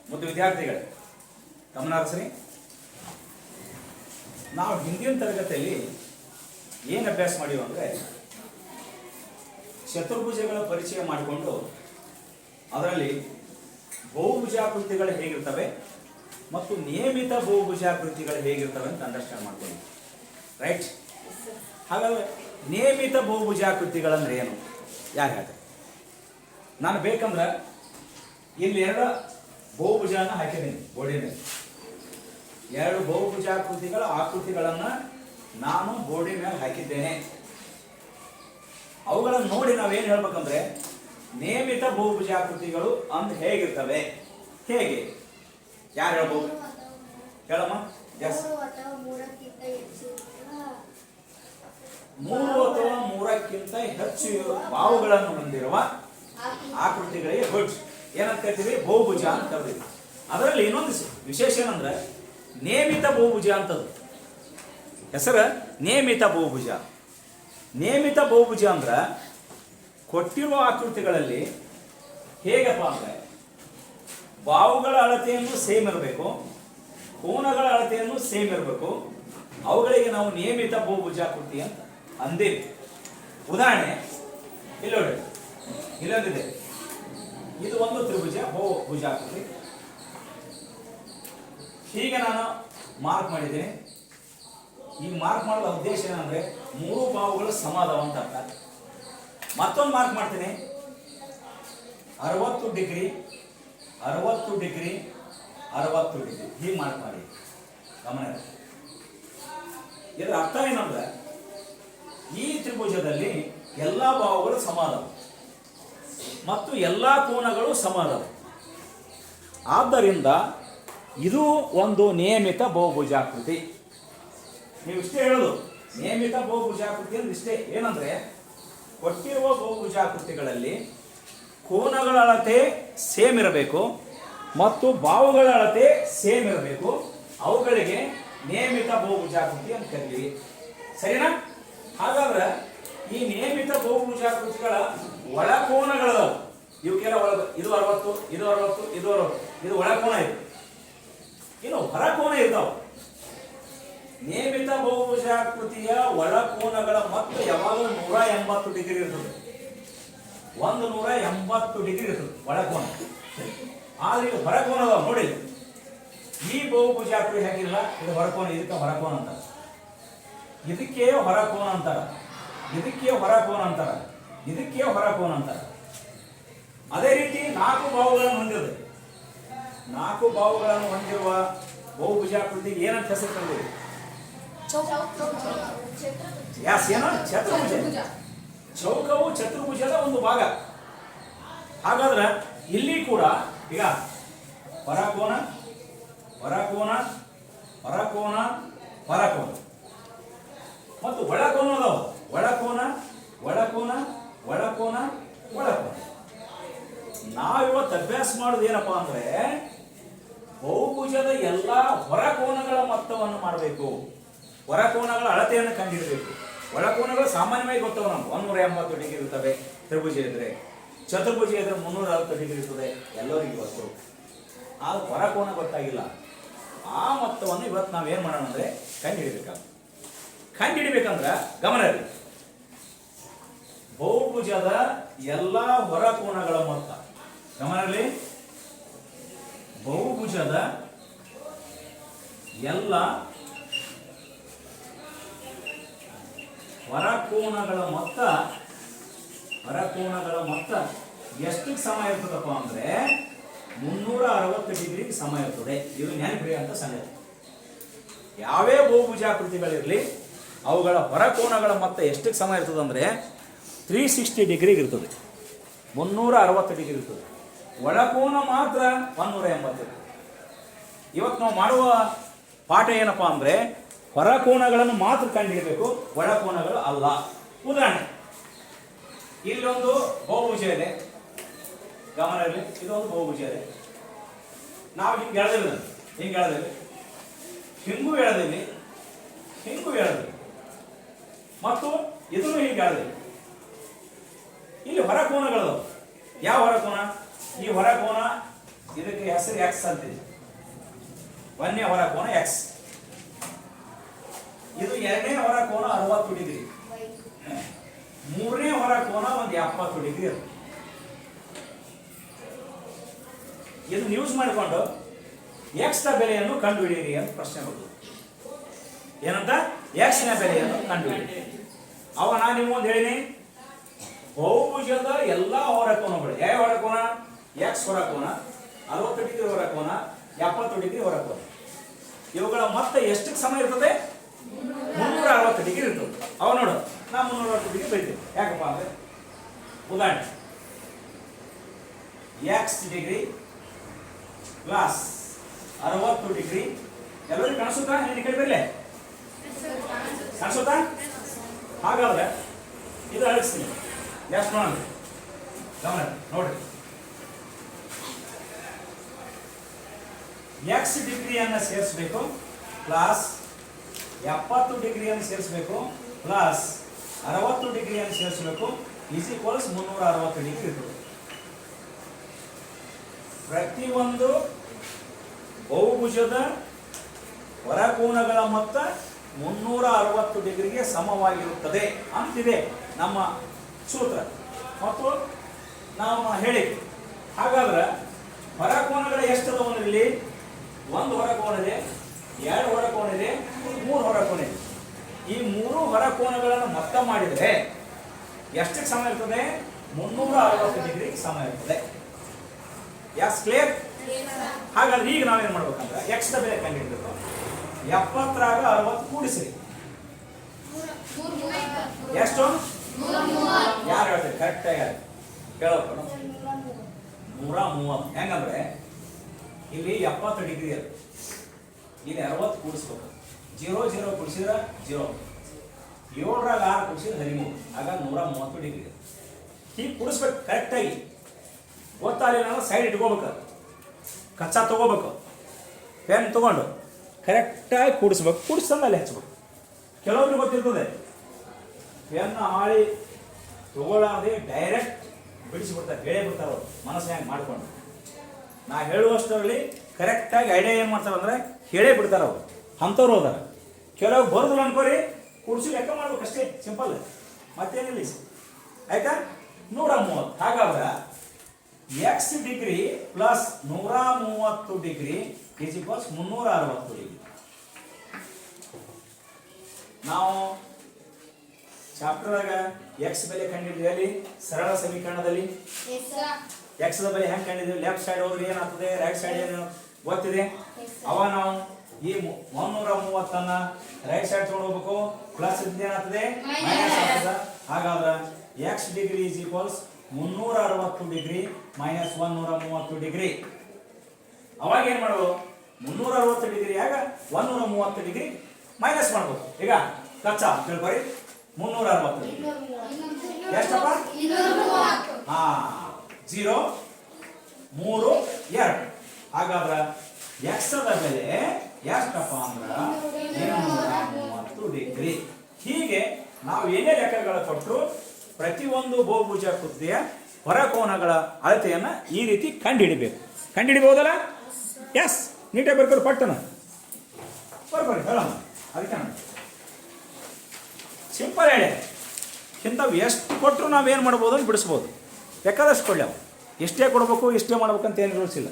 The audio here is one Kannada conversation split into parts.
ಮತ್ತು ವಿದ್ಯಾರ್ಥಿಗಳೇ ಗಮನ ಹರಿಸ್ರಿ. ನಾವು ಹಿಂದಿನ ತರಗತಿಯಲ್ಲಿ ಏನು ಅಭ್ಯಾಸ ಮಾಡಿವು ಅಂದರೆ ಚತುರ್ಭುಜಗಳ ಪರಿಚಯ ಮಾಡಿಕೊಂಡು ಅದರಲ್ಲಿ ಬಹುಭುಜಾಕೃತಿಗಳು ಹೇಗಿರ್ತವೆ ಮತ್ತು ನಿಯಮಿತ ಬಹುಭುಜಾಕೃತಿಗಳು ಹೇಗಿರ್ತವೆ ಅಂತ ಅಂಡರ್ಸ್ಟ್ಯಾಂಡ್ ಮಾಡ್ಕೊಳ್ಳಿ. ರೈಟ್? ಹಾಗಾದರೆ ನಿಯಮಿತ ಬಹುಭುಜಾಕೃತಿಗಳಂದ್ರೆ ಏನು? ಯಾರು ಹೇಳ್ತಾರೆ? ನಾನು ಬೇಕಂದ್ರೆ ಇಲ್ಲಿ ಎರಡು ಬಹುಭುಜನ ಹಾಕಿದ್ದೀನಿ ಬೋರ್ಡಿನ ಮೇಲೆ. ಎರಡು ಬಹುಭುಜಾಕೃತಿಗಳ ಆಕೃತಿಗಳನ್ನು ನಾನು ಬೋರ್ಡಿನ ಮೇಲೆ ಹಾಕಿದ್ದೇನೆ. ಅವುಗಳನ್ನು ನೋಡಿ ನಾವೇನು ಹೇಳ್ಬೇಕಂದ್ರೆ ನಿಯಮಿತ ಬಹುಭುಜಾಕೃತಿಗಳು ಅಂತ ಹೇಗಿರ್ತವೆ? ಹೇಗೆ? ಯಾರು ಹೇಳ್ಬೋದು? ಹೇಳಮ್ಮ. ಎಸ್, 3 ಅಥವಾ 3ಕ್ಕಿಂತ ಹೆಚ್ಚು ಬಾಹುಗಳನ್ನು ಹೊಂದಿರುವ ಆಕೃತಿಗಳಿಗೆ ಏನಂತ ಕರಿತೀವಿ? ಬಹುಭುಜ ಅಂತ ಕರಿತೀವಿ. ಅದರಲ್ಲಿ ಇನ್ನೊಂದು ವಿಶೇಷ ಏನಂದ್ರೆ ನಿಯಮಿತ ಬಹುಭುಜ ಅಂತದ್ದು. ಹೆಸರು ನಿಯಮಿತ ಬಹುಭುಜ. ನಿಯಮಿತ ಬಹುಭುಜ ಅಂದ್ರೆ ಕೊಟ್ಟಿರುವ ಆಕೃತಿಗಳಲ್ಲಿ ಹೇಗಪ್ಪ ಅಂದ್ರೆ ಬಾಹುಗಳ ಅಳತೆಯನ್ನು ಸೇಮ್ ಇರಬೇಕು, ಕೋನಗಳ ಅಳತೆಯನ್ನು ಸೇಮ್ ಇರಬೇಕು. ಅವುಗಳಿಗೆ ನಾವು ನಿಯಮಿತ ಬಹುಭುಜಾಕೃತಿ ಅಂತ ಅಂದೇವಿ. ಉದಾಹರಣೆ ಇಲ್ಲಿ ನೋಡಿ, ಇಲ್ಲೊಂದಿದೆ. ಇದು ಒಂದು ತ್ರಿಭುಜ ಬಹುಭುಜಾಕೃತಿ. ಹೀಗೆ ನಾನು ಮಾರ್ಕ್ ಮಾಡಿದ್ದೀನಿ. ಈ ಮಾರ್ಕ್ ಮಾಡುವ ಉದ್ದೇಶ ಏನಂದ್ರೆ 3 ಬಾಹುಗಳು ಸಮಾದವ ಅಂತ ಅರ್ಥ. ಮತ್ತೊಂದು ಮಾರ್ಕ್ ಮಾಡ್ತೀನಿ. 60 ಡಿಗ್ರಿ 60 ಡಿಗ್ರಿ 60 ಡಿಗ್ರಿ ಹೀಗೆ ಮಾರ್ಕ್ ಮಾಡಿ. ಗಮನ. ಇದರ ಅರ್ಥ ಏನಂದ್ರೆ ಈ ತ್ರಿಭುಜದಲ್ಲಿ ಎಲ್ಲ ಬಾಹುಗಳು ಸಮಾದವ ಮತ್ತು ಎಲ್ಲ ಕೋನಗಳು ಸಮಾದವ. ಆದ್ದರಿಂದ ಇದು ಒಂದು ನಿಯಮಿತ ಬಹುಭುಜಾಕೃತಿ. ನೀವು ಇಷ್ಟೇ ಹೇಳೋದು, ನಿಯಮಿತ ಬಹುಭುಜಾಕೃತಿ ಅಂದ್ರೆ ಇಷ್ಟೇ. ಏನಂದ್ರೆ ಕೊಟ್ಟಿರುವ ಬಹುಭುಜಾಕೃತಿಗಳಲ್ಲಿ ಕೋನಗಳ ಅಳತೆ ಸೇಮ್ ಇರಬೇಕು ಮತ್ತು ಬಾಹುಗಳ ಅಳತೆ ಸೇಮ್ ಇರಬೇಕು. ಅವುಗಳಿಗೆ ನಿಯಮಿತ ಬಹುಭುಜಾಕೃತಿ ಅಂತ ಕರೀತೀವಿ. ಸರಿನಾ? ಹಾಗಾದ್ರೆ ಈ ನಿಯಮಿತ ಬಹುಭುಜಾಕೃತಿಗಳ ಒಳಕೋನಗಳು ಇವಕ್ಕೆಲ್ಲ ಒಳಗ ಇದು 60, ಇದು 60, ಇದು 60, ಇದು ಒಳಕೋನ ಇದೆ. ಇನ್ನು ಹೊರಕೋನ ಇರ್ತಾವ. ನಿಯಮಿತ ಬಹುಭುಜಾಕೃತಿಯ ಒಳಕೋನಗಳ ಮೊತ್ತ ಯಾವಾಗಲೂ 180 ಡಿಗ್ರಿ ಇರ್ತದೆ. 180 ಡಿಗ್ರಿ ಇರ್ತದೆ ಒಳಕೋನ. ಆದ್ರೆ ಇದು ಹೊರಕೋನ ಅದಾವ ನೋಡಿ. ಈ ಬಹುಭುಜಾಕೃತಿ ಹಾಕಿಲ್ಲ, ಇದು ಹೊರಕೋನ. ಇದಕ್ಕೆ ಹೊರಕೋನ ಅಂತಾರ, ಇದಕ್ಕೆ ಹೊರಕೋನ ಅಂತಾರ, ಇದಕ್ಕೆ ಹೊರಕೋನ ಅಂತಾರ, ಇದಕ್ಕೆ ಹೊರಕೋನ ಅಂತಾರ. ಅದೇ ರೀತಿ 4 ಬಾಹುಗಳನ್ನು ಹೊಂದಿದೆ. 4 ಬಾಹುಗಳನ್ನು ಹೊಂದಿರುವ ಬಹುಭುಜಾಕೃತಿಗೆ ಏನಂತ ಹೆಸರು ಕರೀತೀವಿ? ಏನು? ಚತುರ್ಭುಜ. ಚೌಕವು ಚತುರ್ಭುಜದ ಒಂದು ಭಾಗ. ಹಾಗಾದ್ರೆ ಇಲ್ಲಿ ಕೂಡ ಈಗ ಹೊರಕೋನ ಹೊರಕೋನ ಹೊರಕೋನ ಹೊರಕೋನ ಮತ್ತು ಒಳಕೋನ ಅದಾವ. ಒಳಕೋನ ಒಳಕೋನ ಒಳಕೋನ ಒಳಕೋನ. ನಾವಿವತ್ತು ಅಭ್ಯಾಸ ಮಾಡೋದು ಏನಪ್ಪಾ ಅಂದ್ರೆ ಬಹುಭುಜದ ಎಲ್ಲಾ ಹೊರಕೋನಗಳ ಮೊತ್ತವನ್ನು ಮಾಡಬೇಕು. ಹೊರಕೋನಗಳ ಅಳತೆಯನ್ನು ಕಂಡುಹಿಡಬೇಕು. ಒಳಕೋನಗಳು ಸಾಮಾನ್ಯವಾಗಿ ಗೊತ್ತವ ನಮ್ಗೆ. 180 ಡಿಗ್ರಿ ಇರ್ತವೆ ತ್ರಿಭುಜ ಇದ್ರೆ. ಚತುರ್ಭುಜ ಇದ್ರೆ 360 ಡಿಗ್ರಿ ಇರ್ತದೆ, ಎಲ್ಲರಿಗೂ ಗೊತ್ತು. ಆ ಹೊರಕೋನ ಗೊತ್ತಾಗಿಲ್ಲ. ಆ ಮೊತ್ತವನ್ನು ಇವತ್ತು ನಾವೇನ್ ಮಾಡೋಣ ಅಂದ್ರೆ ಕಂಡುಹಿಡಿಬೇಕಂದ್ರೆ ಗಮನ ಇರಲಿ. ಬಹುಭುಜದ ಎಲ್ಲಾ ಹೊರಕೋನಗಳ ಮೊತ್ತ ಗಮನ ಇರಲಿ. ಬಹುಭುಜದ ಎಲ್ಲ ಹೊರಕೋನಗಳ ಮೊತ್ತ ಎಷ್ಟು ಸಮ ಇರ್ತದಪ್ಪ ಅಂದ್ರೆ 360 ಡಿಗ್ರಿ ಸಮ ಇರ್ತದೆ. ಇದು ನೆನಪಿಡಿ ಅಂತ ಸಂಗತಿ. ಯಾವೇ ಬಹುಭುಜಾಕೃತಿಗಳಿರಲಿ ಅವುಗಳ ಹೊರಕೋನಗಳ ಮೊತ್ತ ಎಷ್ಟಕ್ಕೆ ಸಮ ಇರ್ತದೆ ಅಂದ್ರೆ 360 ಡಿಗ್ರಿಗೆ ಇರ್ತದೆ. 360 ಡಿಗ್ರಿ ಇರ್ತದೆ. ಒಳಕೋನ ಮಾತ್ರ 180 ಇರ್ತದೆ. ಇವತ್ತು ನಾವು ಮಾಡುವ ಪಾಠ ಏನಪ್ಪಾ ಅಂದ್ರೆ ಹೊರಕೋನಗಳನ್ನು ಮಾತ್ರ ಕಂಡುಹಿಡಬೇಕು, ಒಳಕೋನಗಳು ಅಲ್ಲ. ಉದಾಹರಣೆ, ಇಲ್ಲೊಂದು ಬಹುಭುಜ ಇದೆ. ಗಮನ ಇರಲಿ, ಇದೊಂದು ಬಹುಭುಜ ಇದೆ. ನಾವು ಹಿಂಗೆ ಎಳೆದಿಲ್ಲ, ಹಿಂಗೆ ಎಳೆದಿಲ್ಲ, ಹಿಂಗೂ ಎಳೆದಿಲ್ಲ, ಹಿಂಗೂ ಎಳೆದಿಲ್ಲ ಮತ್ತು ಇದನ್ನು ಹಿಂಗೆ ಎಳೆದಿಲ್ಲ. ಇಲ್ಲಿ ಹೊರಕೋನಗಳು ಯಾವ ಹೊರಕೋನ? ಈ ಹೊರಕೋನ ಇದಕ್ಕೆ ಹೆಸರು ಎಕ್ಸ್ ಅಂತಿದೆ. ಒಂದನೇ ಹೊರ ಕೋನ ಎಕ್ಸ್. ಇದು ಎರಡನೇ ಹೊರ ಕೋನ 60 ಡಿಗ್ರಿ. ಮೂರನೇ ಹೊರ ಕೋನ ಒಂದು 70 ಡಿಗ್ರಿ ಇರುತ್ತೆ. ಇದನ್ನು ಯೂಸ್ ಮಾಡಿಕೊಂಡು ಎಕ್ಸ್ ನ ಬೆಲೆಯನ್ನು ಕಂಡುಹಿಡಿಯಿರಿ ಅಂತ ಪ್ರಶ್ನೆ ಬರ್ತದೆ. ಏನಂತ? ಎಕ್ಸ್ ನ ಬೆಲೆಯನ್ನು ಕಂಡುಹಿಡಿಯಿರಿ. ಅವ ನಾನು ನಿಮ್ಗೊಂದು ಹೇಳಿನಿ, ಬಹುಭುಜದ ಎಲ್ಲಾ ಹೊರಕೋನಗಳು ಯಾವ ಹೊರಕೋನ? ಎಕ್ಸ್ ಹೊರಕೋನ, 60 ಡಿಗ್ರಿ ಹೊರಕೋನ, 70 ಡಿಗ್ರಿ ಹೊರಕೋನ. ಇವುಗಳ ಮೊತ್ತ ಎಷ್ಟಕ್ಕೆ ಸಮ ಇರ್ತದೆ? 360 ಡಿಗ್ರಿ ಇರ್ತದೆ. ಅವ ನೋಡು, ನಾ 360 ಡಿಗ್ರಿ ಬೈತೀವಿ. ಯಾಕಪ್ಪ ಅಂದ್ರೆ ಉದಾಹರಣೆ ಎಕ್ಸ್ ಡಿಗ್ರಿ ಪ್ಲಸ್ 60 ಡಿಗ್ರಿ. ಎಲ್ಲರಿಗೂ ಕಾಣಿಸುತ್ತಾ? ನೀನು ಕಡೆ ಬರಲೇ ಕಾಣಿಸುತ್ತಾ? ಹಾಗಾದ್ರೆ ಇದು ಅಳಿಸ್ತೀನಿ. ಎಷ್ಟು ನೋಡೋಣ, ಗಮನ ನೋಡ್ರಿ. ಎಕ್ಸ್ ಡಿಗ್ರಿಯನ್ನು ಸೇರಿಸಬೇಕು ಪ್ಲಸ್ 70 ಡಿಗ್ರಿಯನ್ನು ಸೇರಿಸಬೇಕು ಪ್ಲಸ್ 60 ಡಿಗ್ರಿಯನ್ನು ಸೇರಿಸಬೇಕು ಈಸ್ ಈಕ್ವಲ್ಸ್ 360 ಡಿಗ್ರಿ ಇರ್ತದೆ. ಪ್ರತಿಯೊಂದು ಬಹುಭುಜದ ಹೊರಕೋನಗಳ ಮೊತ್ತ 360 ಡಿಗ್ರಿಗೆ ಸಮವಾಗಿರುತ್ತದೆ ಅಂತಿದೆ ನಮ್ಮ ಸೂತ್ರ ಮತ್ತು ನಾವು ಹೇಳಿ. ಹಾಗಾದ್ರೆ ಹೊರಕೋನಗಳ ಎಷ್ಟದವ ಇಲ್ಲಿ? ಒಂದು ಹೊರಕೋನಿದೆ, ಎರಡು ಹೊರಕೋನಿದೆ, 3 ಹೊರಕೋನಿದೆ. ಈ 3 ಹೊರಕೋನಗಳನ್ನು ಮೊತ್ತ ಮಾಡಿದರೆ ಎಷ್ಟಕ್ಕೆ ಸಮ ಇರ್ತದೆ? 360 ಡಿಗ್ರಿಗೆ ಸಮ ಇರ್ತದೆ. Yes clear? ಹಾಗಾದ್ರೆ ಈಗ ನಾವೇನ್ ಮಾಡ್ಬೇಕಂದ್ರೆ ಎಕ್ಸ್ ನ ಬೆಲೆ ಕಂಡುಹಿಡಿಬೇಕು. 70ರಾಗ 60 ಕೂಡಿಸ್ರಿ. ಎಷ್ಟು? ಯಾರು ಹೇಳ್ತಾರೆ? ಕರೆಕ್ಟ್ ಆಗಿ ಕೇಳೋದು. 130. ಹೆಂಗಂದ್ರೆ ಇಲ್ಲಿ 70 ಡಿಗ್ರಿ ಅದು, ಇಲ್ಲಿ 60 ಕೂಡಿಸ್ಬೇಕು. 0 0 ಕೂಡಿಸಿದ್ರೆ 0, 7ರಾಗ 6 ಕೂಡಿಸಿದ್ರೆ 13, ಆಗ 130 ಡಿಗ್ರಿ. ಹೀಗೆ ಕೂಡಿಸ್ಬೇಕು ಕರೆಕ್ಟಾಗಿ. ಗೊತ್ತಾಗಲಿಲ್ಲ ಅಂದ್ರೆ ಸೈಡ್ ಇಟ್ಕೋಬೇಕು, ಕಚ್ಚಾ ತಗೋಬೇಕು, ಪೆನ್ ತಗೊಂಡು ಕರೆಕ್ಟಾಗಿ ಕೂಡಿಸ್ಬೇಕು. ಕೂಡಿಸ್ದಂಗೆ ಹಚ್ಬೇಕು. ಕೆಲವೊಬ್ರಿಗೆ ಗೊತ್ತಿರ್ತದೆ, ಪೆನ್ ಹಾಳಿ ತಗೊಳ್ಳಾರ್ದೆ ಡೈರೆಕ್ಟ್ ಬಿಡಿಸಿಬಿಡ್ತಾರೆ, ಹೇಳೇ ಬಿಡ್ತಾರೆ ಅವರು ಮನಸ್ಸಿನಾಗ ಮಾಡ್ಕೊಂಡು. ನಾ ಹೇಳುವಷ್ಟರಲ್ಲಿ ಕರೆಕ್ಟಾಗಿ ಐಡಿಯಾ ಏನು ಮಾಡ್ತಾರೆ ಅಂದರೆ ಹೇಳೇ ಬಿಡ್ತಾರೆ ಅವರು. ಅಂಥವ್ರು ಹೋದಾರೆ. ಕೆಲವು ಬರೋದಿಲ್ಲ ಅನ್ಕೋರಿ, ಕೂಡಿಸಿ ಲೆಕ್ಕ ಮಾಡ್ಬೇಕು ಅಷ್ಟೇ, ಸಿಂಪಲ್, ಮತ್ತೇನಿಲ್ಲ. ಆಯ್ತಾ? 130. ಹಾಗಾದ್ರೆ X degree plus 130 degree is equals 360 degree. ನಾವು ಚಾಪ್ಟರ್ದಾಗ ಎಕ್ಸ್ ಬೆಲೆ ಕಂಡಿದ್ದೀವಿ. ಸರಳ ಸಮೀಕರಣದಲ್ಲಿ ಎಕ್ಸ್ ದ ಬೆಲೆ ಹೆಂಗೆ ಕಂಡಿದ್ದೀವಿ? ಲೆಫ್ಟ್ ಸೈಡ್ ಹೋದ್ರೆ ಏನಾಗ್ತದೆ, ರೈಟ್ ಸೈಡ್ ಏನು ಗೊತ್ತಿದೆ. ಅವ ನಾವು ಈ 330 ರೈಟ್ ಸೈಡ್ ತಗೊಂಡು ಹೋಗ್ಬೇಕು, ಪ್ಲಸ್ ಏನಾಗ್ತದೆ ಮೈನಸ್ ಆಗ್ತದೆ. ಹಾಗಾದ್ರೆ X degree is equals 360 degree minus 130 degree. ಅವಾಗ ಏನ್ ಮಾಡ್ಬೋದು? 360 ಡಿಗ್ರಿಯಾಗ 130 ಡಿಗ್ರಿ ಮೈನಸ್ ಮಾಡ್ಬೋದು. ಈಗ ಕಚ್ಚಾ ತಿಳ್ಕೊರಿ. 360 ಎಷ್ಟಪ್ಪ? 0 3 2. ಹಾಗಾದ್ರೆ ಎಕ್ಸ್ ದ ಬೆಲೆ ಎಷ್ಟಪ್ಪ ಅಂದ್ರೆ 230 ಡಿಗ್ರಿ. ಹೀಗೆ ನಾವು ಏನೇ ಲೆಕ್ಕಗಳ ಕೊಟ್ಟರು ಪ್ರತಿಯೊಂದು ಬಹುಭುಜಾಕೃತಿಯ ಹೊರಕೋನಗಳ ಅಳತೆಯನ್ನು ಈ ರೀತಿ ಕಂಡುಹಿಡಿಬೇಕು. ಕಂಡುಹಿಡಿಬಹುದಲ್ಲ? ಎಸ್, ನೀಟಾಗಿ ಬರ್ಕೋರು ಪಟ್ಟಣ ಬರ್ಬರಿ ಹೇಳೋಣ. ಅದಕ್ಕೆ ಸಿಂಪಲ್ ಹೇಳಿ, ಇಂಥವು ಎಷ್ಟು ಕೊಟ್ಟರು ನಾವೇನು ಮಾಡ್ಬೋದು ಅಂತ ಬಿಡಿಸ್ಬೋದು. ಬೇಕಾದಷ್ಟು ಕೊಡಲಿ. ಅವು ಎಷ್ಟೇ ಕೊಡಬೇಕು ಇಷ್ಟೇ ಮಾಡ್ಬೇಕಂತ ಏನು ರೂಲ್ಸ್ ಇಲ್ಲ.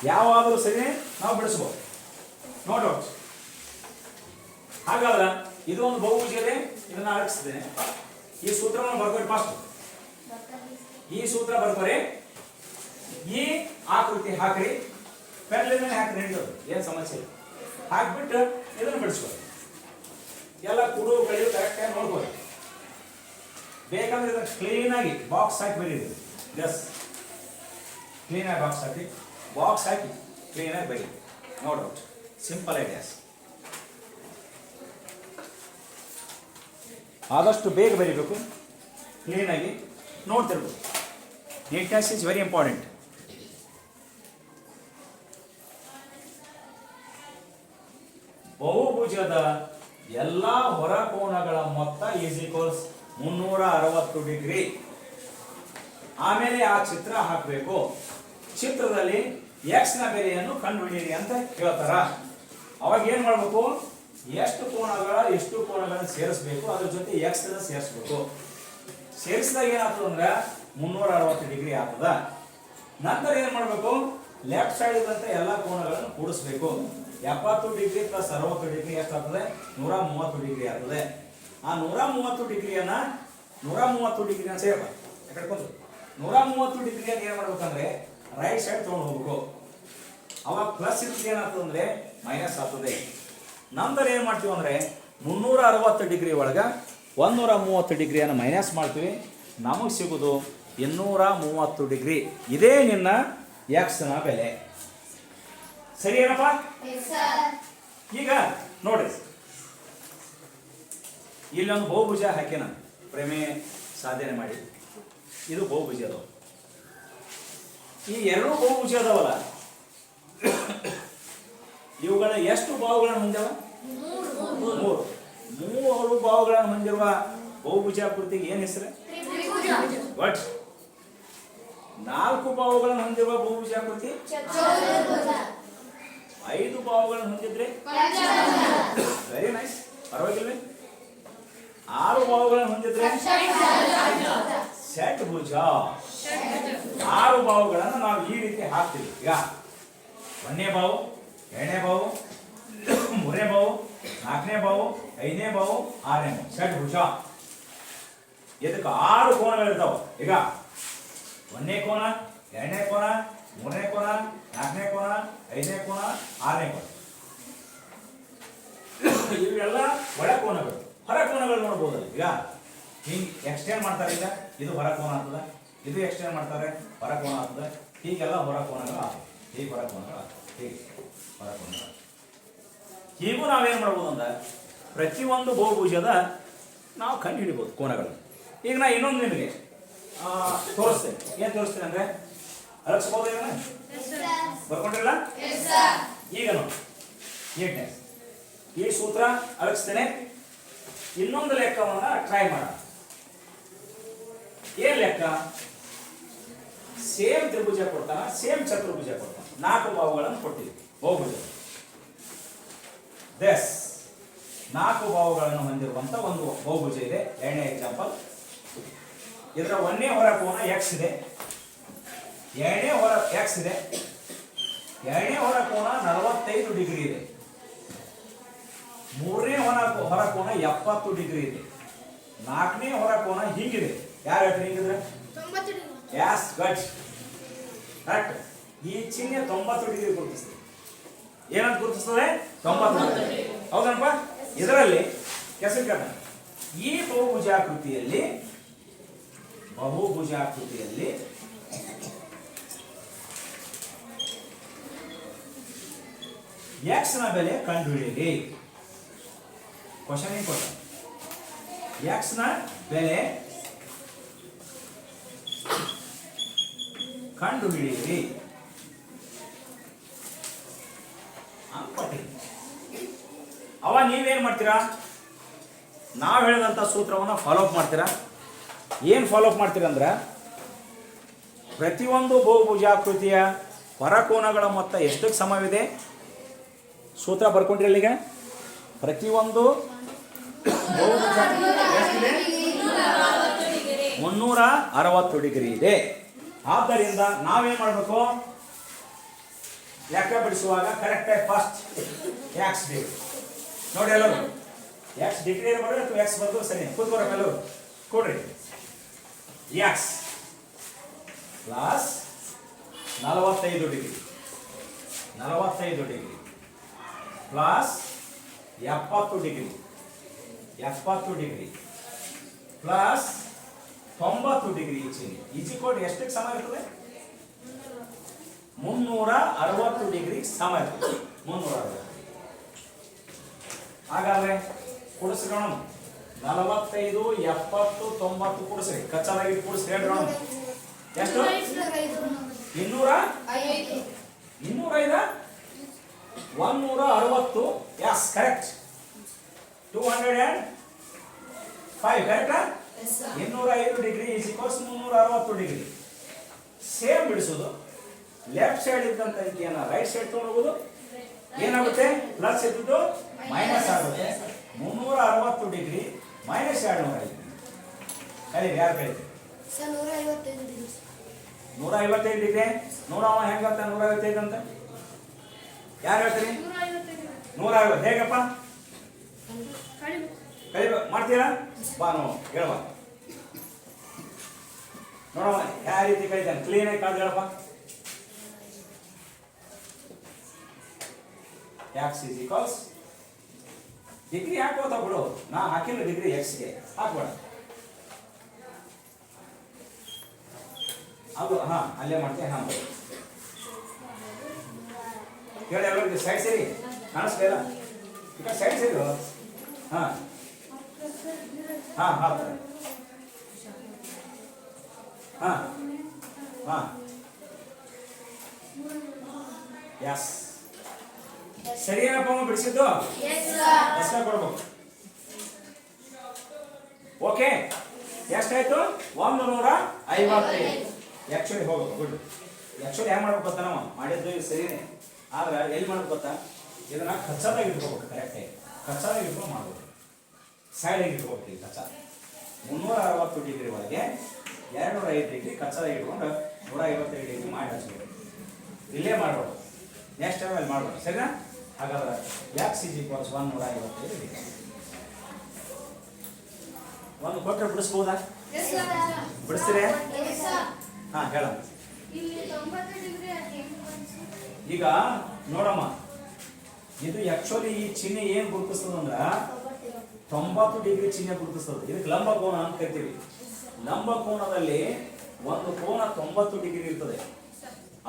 ಯಾವಾದರೂ ಸರಿ ನಾವು ಬಿಡಿಸ್ಬೋದು. No doubt. ಹಾಗಾದ್ರೆ ಇದು ಒಂದು ಬಹುಭುಜ ಇದೆ, ಇದನ್ನ ಅಳಗಿಸಿದ್ದೇನೆ. ಈ ಸೂತ್ರವನ್ನು ಬರ್ಕೋರಿ. ಫಸ್ಟ್ ಈ ಸೂತ್ರ ಬರ್ಕೋರಿ, ಈ ಆಕೃತಿ ಹಾಕ್ರಿ, ಪೆನ್ಲಿನ ಹಾಕಿ ನಡೀತದೆ, ಏನು ಸಮಸ್ಯೆ ಇಲ್ಲ. ಹಾಕ್ಬಿಟ್ಟು ಇದನ್ನು ಬಿಡಿಸ್ಬೋದು. ಎಲ್ಲ ಕುಡು ಕಳಿಯು ಕರೆಕ್ಟಾಗಿ ನೋಡ್ಬೋದು. ಬೇಕಂದ್ರೆ ಇದನ್ನು ಕ್ಲೀನಾಗಿ ಬಾಕ್ಸ್ ಹಾಕಿ ಬರೀರಿ. ಜಸ್ ಕ್ಲೀನಾಗಿ ಬಾಕ್ಸ್ ಹಾಕಿ ಕ್ಲೀನಾಗಿ ಬರೀ. No doubt, simple ideas. ಆದಷ್ಟು ಬೇಗ ಬರೀಬೇಕು, ಕ್ಲೀನಾಗಿ ನೋಡ್ತಿರ್ಬೇಕು. Neatness is very important. ಬಹುಭುಜದ ಎಲ್ಲ ಹೊರಕೋನಗಳ ಮೊತ್ತ ಈಸ್ ಈಕ್ವಲ್ಸ್ 360 ಡಿಗ್ರಿ. ಆಮೇಲೆ ಆ ಚಿತ್ರ ಹಾಕಬೇಕು. ಚಿತ್ರದಲ್ಲಿ ಎಕ್ಸ್ ನ ಬೆಲೆಯನ್ನು ಕಂಡುಹಿಡಿಯಿರಿ ಅಂತ ಹೇಳ್ತಾರ. ಅವಾಗ ಏನ್ ಮಾಡ್ಬೇಕು, ಎಷ್ಟು ಕೋನಗಳನ್ನು ಸೇರಿಸಬೇಕು, ಅದ್ರ ಜೊತೆ ಎಕ್ಸ್ ನ ಸೇರಿಸಬೇಕು. ಸೇರಿಸಿದಾಗ ಏನಾಗ್ತದ ಅಂದ್ರೆ 360 ಡಿಗ್ರಿ ಆಗ್ತದ. ನಂತರ ಏನ್ ಮಾಡ್ಬೇಕು, ಲೆಫ್ಟ್ ಸೈಡ್ ಇದ್ದಂತ ಎಲ್ಲಾ ಕೋನಗಳನ್ನು ಕೂಡಿಸ್ಬೇಕು. 70 ಡಿಗ್ರಿ ಪ್ಲಸ್ 60 ಡಿಗ್ರಿ ಎಷ್ಟಾಗ್ತದೆ, 130 ಡಿಗ್ರಿ ಆಗ್ತದೆ. ಆ 130 ಡಿಗ್ರಿಯನ್ನ ಸೇರ್ಪ 130 ಡಿಗ್ರಿಯನ್ನು ಏನ್ ಮಾಡ್ಬೇಕಂದ್ರೆ ರೈಟ್ ಸೈಡ್ ತಗೊಂಡು ಹೋಗ್ಬೇಕು. ಅವಾಗ ಪ್ಲಸ್ ಇರ್ತದೆ ಏನಾಗ್ತದೆ ಅಂದ್ರೆ ಮೈನಸ್ ಆಗ್ತದೆ. ನಂತರ ಏನ್ ಮಾಡ್ತೀವಿ ಅಂದ್ರೆ 360 ಡಿಗ್ರಿ ಒಳಗ 130 ಡಿಗ್ರಿಯನ್ನು ಮೈನಸ್ ಮಾಡ್ತೀವಿ. ನಮಗೆ ಸಿಗುದು 230 ಡಿಗ್ರಿ. ಇದೇ ನಿನ್ನ ಎಕ್ಸ್ ನ ಬೆಲೆ. ಸರಿ ಏನಪ್ಪ? ಈಗ ನೋಡ್ರಿ, ಇಲ್ಲೊಂದು ಬಹುಭುಜ ಹಾಕಿನ ಪ್ರಮೇಯ ಸಾಧನೆ ಮಾಡಿ. ಇದು ಬಹುಭುಜ ಅದಾವ. ಈ ಎರಡು ಬಹುಭುಜ ಅದಾವಲ್ಲ, ಇವುಗಳ ಎಷ್ಟು ಬಾಹುಗಳನ್ನು ಹೊಂದ್ಯಾವ? 3 ಬಾಹುಗಳನ್ನು ಹೊಂದಿರುವ ಬಹುಭುಜಾಕೃತಿಗೆ ಏನ್ ಹೆಸರು? ಬಟ್ 4 ಬಾಹುಗಳನ್ನು ಹೊಂದಿರುವ ಬಹುಭುಜಾಕೃತಿ 5 ಬಾಹುಗಳನ್ನು ಹೊಂದಿದ್ರೆ ವೆರಿ ನೈಸ್, ಪರವಾಗಿಲ್ವೇ? 6 ಬಾಹುಗಳನ್ನು ಹೊಂದಿದ್ರೆ ಷಟ್ಭುಜ. 6 ಬಾಹುಗಳನ್ನು ನಾವು ಈ ರೀತಿ ಹಾಕ್ತೀವಿ. ಈಗ 1ನೇ ಬಾಹು, 2ನೇ ಬಾಹು, 3ನೇ ಬಾಹು, 4ನೇ ಬಾಹು, 5ನೇ ಬಾಹು, 6ನೇ ಬಾಹು, ಷಟ್ಭುಜ. ಇದಕ್ಕೆ 6 ಕೋನಗಳಿರ್ತಾವ. ಈಗ 1ನೇ ಕೋನ, 2ನೇ ಕೋನ, 3ನೇ ಕೋನ, 4ನೇ ಕೋನ, 5ನೇ ಕೋನ, 6ನೇ ಕೋನ. ಇವೆಲ್ಲ ಒಳ ಕೋನಗಳು. ಹೊರ ಕೋನಗಳು ನೋಡ್ಬೋದಲ್ಲ. ಈಗ ಹಿಂಗ್ ಎಕ್ಸ್ಟೆಂಡ್ ಮಾಡ್ತಾರೆ. ಈಗ ಇದು ಹೊರ ಕೋನ ಆಗ್ತದ, ಇದು ಎಕ್ಸ್ಟೆಂಡ್ ಮಾಡ್ತಾರೆ ಹೊರ ಕೋನ ಆಗ್ತದೆ. ಹೀಗೆಲ್ಲ ಹೊರ ಕೋನಗಳು ಆಗ್ತದೆ. ಹೀಗೆ ಹೊರ ಕೋನಗಳು ಆಗ್ತದೆ, ಹೀಗೆ ಹೊರ ಕೋನಗಳು. ಹೀಗೂ ನಾವೇನ್ ಮಾಡ್ಬೋದು ಅಂದ್ರೆ ಪ್ರತಿಯೊಂದು ಬಹುಭುಜದ ನಾವು ಕಂಡು ಹಿಡಿಬೋದು ಕೋನಗಳು. ಈಗ ನಾ ಇನ್ನೊಂದು ನಿಮಗೆ ತೋರಿಸ್ತೇನೆ. ಏನ್ ತೋರಿಸ್ತೇನೆ ಅಂದ್ರೆ ಅಳಸ್ಬೋದು. ಬರ್ಕೊಂಡಿರಲ್ಲ? ಈಗ ನೋಡಿ ನೀಟ್ನೆಸ್ ಈ ಸೂತ್ರ ಅಳಗಿಸ್ತೇನೆ. ಇನ್ನೊಂದು ಲೆಕ್ಕವನ್ನ ಟ್ರೈ ಮಾಡೋಣ. ಏನ್ ಲೆಕ್ಕ? ಸೇಮ್ ತ್ರಿಭುಜ ಕೊಡ್ತಾನ, ಸೇಮ್ ಚತುರ್ಭುಜ ಕೊಡ್ತಾನ. 4 ಬಾಹುಗಳನ್ನು ಕೊಟ್ಟಿದ್ವಿ ಬಹುಭುಜ. 4 ಬಾಹುಗಳನ್ನು ಹೊಂದಿರುವಂತ ಒಂದು ಬಹುಭುಜ ಇದೆ. 2ನೇ ಎಕ್ಸಾಂಪಲ್. ಇದರ 1ನೇ ಹೊರ ಕೋನ ಎಕ್ಸ್ ಇದೆ, 2ನೇ ಹೊರ ಎಕ್ಸ್ ಇದೆ. 2ನೇ ಹೊರ ಕೋನ 45 ಡಿಗ್ರಿ ಇದೆ. 3ನೇ ಹೊರ ಕೋನ 70 ಡಿಗ್ರಿ ಇದೆ. 4ನೇ ಹೊರ ಕೋನ ಹೀಗಿದೆ. ಯಾರು ಹೇಳ್ತಾರೆ ಹಿಂಗಿದ್ರೆ? ಯಾಸ್ ಗಟ್ ಕರೆಕ್ಟ್. ಈ ಚಿಹ್ನೆ 90 ಡಿಗ್ರಿ ಗುರುತಿಸ್ತದೆ. ಏನಂತ ಗುರುತಿಸ್ತದೆ? 90 ಡಿಗ್ರಿ. ಹೌದನಪ್ಪ? ಇದರಲ್ಲಿ ಕೆಸರು ಈ ಬಹುಭುಜಾಕೃತಿಯಲ್ಲಿ ಎಕ್ಸ್ ನ ಬೆಲೆ ಕಂಡುಹಿಡಿಯಿರಿ. ಕ್ವಶನ್ ಕೊಟ್ಟ ಎಕ್ಸ್ ನ ಬೆಲೆ ಕಂಡುಹಿಡಿಯಿರಿ ಅನ್ಕೊಟ್ಟಿರಿ. ಅವ ನೀವೇನ್ ಮಾಡ್ತೀರಾ? ನಾವು ಹೇಳಿದಂತ ಸೂತ್ರವನ್ನ ಫಾಲೋ ಅಪ್ ಮಾಡ್ತೀರಾ. ಏನ್ ಫಾಲೋ ಅಪ್ ಮಾಡ್ತೀರಾ ಅಂದ್ರೆ ಪ್ರತಿಯೊಂದು ಬಹುಭುಜಾಕೃತಿಯ ಹೊರಕೋನಗಳ ಮೊತ್ತ ಎಷ್ಟಕ್ಕೆ ಸಮವಿದೆ? ಸೂತ್ರ ಬರ್ಕೊಂಡ್ರಿ ಅಲ್ಲಿಗ. ಪ್ರತಿಯೊಂದು 360 ಡಿಗ್ರಿ ಇದೆ. ಆದ್ದರಿಂದ ನಾವೇನ್ ಮಾಡಬೇಕು? ಲೆಕ್ಕ ಬಿಡಿಸುವಾಗ ಕರೆಕ್ಟ್ ಆಗಿ ಫಸ್ಟ್ ಎಕ್ಸ್ ಡಿಗ್ರಿ ನೋಡಿ. ಎಲ್ಲರೂ ಎಕ್ಸ್ ಡಿಗ್ರಿ ಇರಬಾರ್ದು ಅಥವಾ ಎಕ್ಸ್ ಬರ್ದು ಸರಿ ಕೂತ್ಕೋರಪ್ಪ. ಎಲ್ಲರೂ ಕೊಡ್ರಿ. X plus 45 degree plus 70 degree plus 90 degree ಈಜಿಕೋಡ್ ಎಷ್ಟಕ್ಕೆ ಸಮ ಇರ್ತದೆ? 360 ಡಿಗ್ರಿ ಸಮ ಇರ್ತದೆ. 360. ಹಾಗಾದ್ರೆ ಕೂಡಿಸ್ರೋಣ. 45, 70, 90 ಕೂಡಿಸ್ರಿ. ಕಚ್ಚಾಲಾಗಿ ಕೂಡಿಸ್ರಿ. ಹೇಳ್ರಿ ಎಷ್ಟು? 205. 160. Yes correct. 205 ಕರೆಕ್ಟಾ? 205 degree is equals 360 degree. Same ಬಿಡಿಸೋದು. ಲೆಫ್ಟ್ ಸೈಡ್ ಇದ್ದಂತ ಇದೆಯನ್ನ ರೈಟ್ ಸೈಡ್ ತಗೊಂಡು ಹೋಗೋದು ಏನಾಗುತ್ತೆ ಪ್ಲಸ್ ಇದ್ದು ಮೈನಸ್ ಆಗುತ್ತೆ 360 ಡಿಗ್ರಿ ಮೈನಸ್ 205 ಕರೀರಿ ಯಾರು ಕರೀರಿ 155 ಡಿಗ್ರಿ ನೋಡವ ಹೆಂಗಂತ 155 ಅಂತ ಯಾರು ಹೇಳ್ತೀರಿ 150 ಹೇಗಪ್ಪ ಕಲಿಬೇಕು ಮಾಡ್ತೀರಾ ಬಾ ನಾವು ಹೇಳಪ್ಪ ನೋಡವ ಯಾವ ರೀತಿ ಕಲಿತಾನೆ ಕ್ಲೀನಾಗಿ ಕಾದು ಹೇಳಪ್ಪ x is equals ಡಿಗ್ರಿ ಹಾಕೋತಾ ಬಿಡು ನಾ ಹಾಕಿಲ್ಲ ಡಿಗ್ರಿ ಎಕ್ಸ್ಗೆ ಹಾಕ್ಬೇಡ ಅದು ಹಾ ಅಲ್ಲೇ ಮಾಡ್ತೇನೆ ಹಾ ಹೇಳಿ ಎಲ್ಲರಿಗೆ ಸೈಡ್ ಸರಿ ಕಾಣಿಸ್ಲಿಲ್ಲ ಈಗ ಸೈಡ್ ಸರಿ ಹಾ ಹಾ ಹಾ ಹಾ ಹಾ ಯಸ್ ಸರಿ ಏನಪ್ಪ ಬಿಡಿಸಿದ್ದು ಎಷ್ಟ ಕೊಡ್ಬೇಕು ಓಕೆ ಎಷ್ಟಾಯ್ತು 155 ಆಕ್ಚುಲಿ ಹೋಗ್ಬೇಕು ಗುಡ್ ಆಕ್ಚುಲಿ ಹೆಂಗ್ ಮಾಡ್ಬೇಕು ಗೊತ್ತಾ ನಾವು ಮಾಡಿದ್ದು ಇದು ಸರಿನೇ ಆದ್ರೆ ಎಲ್ಲಿ ಮಾಡ್ಬೇಕು ಗೊತ್ತಾ ಇದನ್ನ ಕಚ್ಚಾದಾಗ ಇಟ್ಕೋಬೇಕು ಕರೆಕ್ಟಾಗಿ ಕಚ್ಚಾದಾಗ ಇಟ್ಕೊಂಡು ಮಾಡ್ಬೋದು ಸೈಡಿಗೆ ಇಟ್ಕೋಬೇಕು ಈ ಕಚ್ಚಾ 360 ಡಿಗ್ರಿ ಒಳಗೆ 205 ಡಿಗ್ರಿ ಕಚ್ಚಾದಾಗ ಇಟ್ಕೊಂಡು 155 ಡಿಗ್ರಿ ಮಾಡಿ ಹಚ್ಬೇಕು ಇಲ್ಲೇ ಮಾಡ್ಬೋದು ನೆಕ್ಸ್ಟ್ ಟೈಮ್ ಅಲ್ಲಿ ಮಾಡ್ಬೋದು ಸರಿನಾ ಹಾಗಾದ್ರೆ x is equals 155 ಡಿಗ್ರಿ ಒಂದು ಕೊಟ್ಟರೆ ಬಿಡಿಸ್ಬೋದಾ ಬಿಡಿಸ್ತೀರೇ ಹಾ ಹೇಳ ಈಗ ನೋಡಮ್ಮ ಇದು ಆಕ್ಚುಲಿ ಈ ಚಿಹ್ನೆ ಏನ್ ಗುರುತಿಸ್ತದಂದ್ರ 90 ಡಿಗ್ರಿ ಚಿಹ್ನೆ ಗುರುತಿಸ್ತದೆ ಇದಕ್ಕೆ ಲಂಬ ಕೋನ ಅಂತ ಕರಿತೀವಿ ಲಂಬ ಕೋನದಲ್ಲಿ ಒಂದು ಕೋನ 90 ಡಿಗ್ರಿ ಇರ್ತದೆ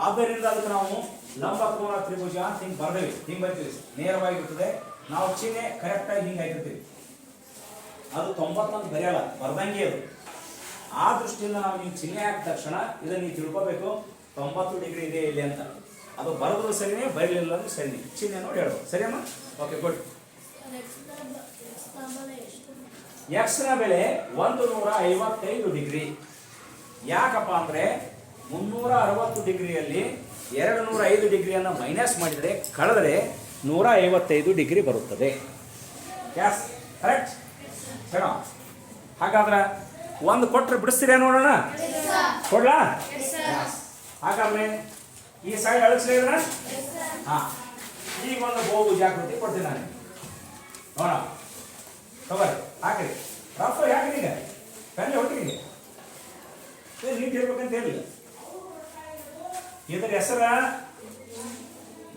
ಆದ್ದರಿಂದ ಅದಕ್ಕೆ ನಾವು ಲಂಬ ಕೋನ ತ್ರಿಭುಜ ಅಂತ ಹಿಂಗ್ ಬರ್ದೇವಿ ಹಿಂಗ್ ಬರ್ತೀವಿ ನೇರವಾಗಿರ್ತದೆ ನಾವು ಚಿಹ್ನೆ ಕರೆಕ್ಟ್ ಆಗಿ ಹಿಂಗ್ ಹಾಕಿರ್ತೀವಿ ಅದು 90 ಅಂತ ಬರೆಯಲ್ಲ ಬರ್ದಂಗೆ ಅದು ಆ ದೃಷ್ಟಿಯಿಂದ ನಾವು ನೀವು ಚಿಹ್ನೆ ಹಾಕಿದ ತಕ್ಷಣ ಇದನ್ನ ನೀವು ತಿಳ್ಕೋಬೇಕು 90 ಡಿಗ್ರಿ ಇದೆ ಇಲ್ಲಿ ಅಂತ ಅದು ಬರೆದ್ರು ಸರಿನೇ ಬರಲಿಲ್ಲ ಅಂದ್ರೆ ಸರಿನೇ ಚಿಹ್ನೆ ನೋಡಿ ಹೇಳ್ಬೋದು ಸರಿಯಮ್ಮ ಓಕೆ ಗುಡ್ ಎಕ್ಸ್ ನ ಬೆಲೆ 155 ಡಿಗ್ರಿ ಯಾಕಪ್ಪ ಅಂದ್ರೆ 360 ಡಿಗ್ರಿಯಲ್ಲಿ 205 ಡಿಗ್ರಿಯನ್ನು ಮೈನಸ್ ಮಾಡಿದರೆ ಕಳೆದರೆ 155 ಡಿಗ್ರಿ ಬರುತ್ತದೆ ಯಾಸ್ ಕರೆಕ್ಟ್ ಹೇಳ ಹಾಗಾದ್ರೆ ಒಂದು ಕೊಟ್ಟರೆ ಬಿಡಿಸ್ತೀರಾ ನೋಡೋಣ ಕೊಡ್ಲಾ ಹಾಗಾದ್ರೆ ಈ ಸೈಡ್ ಅಳಿಸ್ಲಿ ಇದ್ರ ಹಾ ಈಗ ಒಂದು ಬಹುಭುಜ ಆಕೃತಿ ಕೊಡ್ತೀನಿ ನಾನು ನೋಡ ತಗೋರಿ ಹಾಕ್ರಿ ರಫ್ ಯಾಕ್ರಿ ಈಗ ಕಣ್ಣೆ ಹೊಟ್ಟಿಗೆ ನೀಟ್ ಇರ್ಬೇಕಂತ ಹೇಳಿಲ್ಲ ಇದರ ಹೆಸರ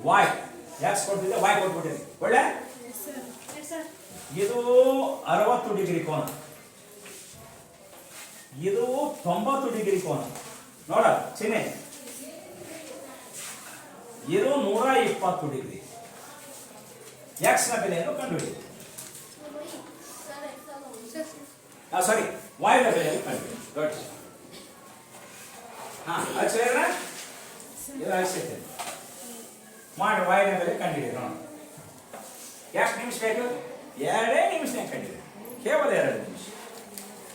ವಾಯ್ ಯಾಕೆ ಕೊಡ್ತಿದ್ದೆ ವಾಯ್ ಕೊಟ್ಬಿಟ್ಟಿದೆ ಒಳ್ಳೆ ಇದು 60 ಡಿಗ್ರಿ ಕೋನ ಇದು 90 ಡಿಗ್ರಿ ಕೋನ ನೋಡ ಚಿಹ್ನೆ ಇದು 120 ಡಿಗ್ರಿ ಎಕ್ಸ್ ನ ಬೆಲೆಯನ್ನು ಕಂಡುಹಿಡಿ ಸಾರಿ ವಾಯ್ ನ ಬೆಲೆಯನ್ನು ಕಂಡುಹಿಡಿ ಗುಡ್ ಹಾ ಅದು ಇದು ಅಳಿಸುತ್ತೆ ಮಾಡಿ ವಾಯ್ ನ ಬೆಲೆ ಕಂಡುಹಿಡಿ ನೋಡ ಎಷ್ಟು ನಿಮಿಷ ಬೇಕು 2 ನಿಮಿಷನಾಗ ಕಂಡಿದೆ ಕೇವಲ 2 ನಿಮಿಷ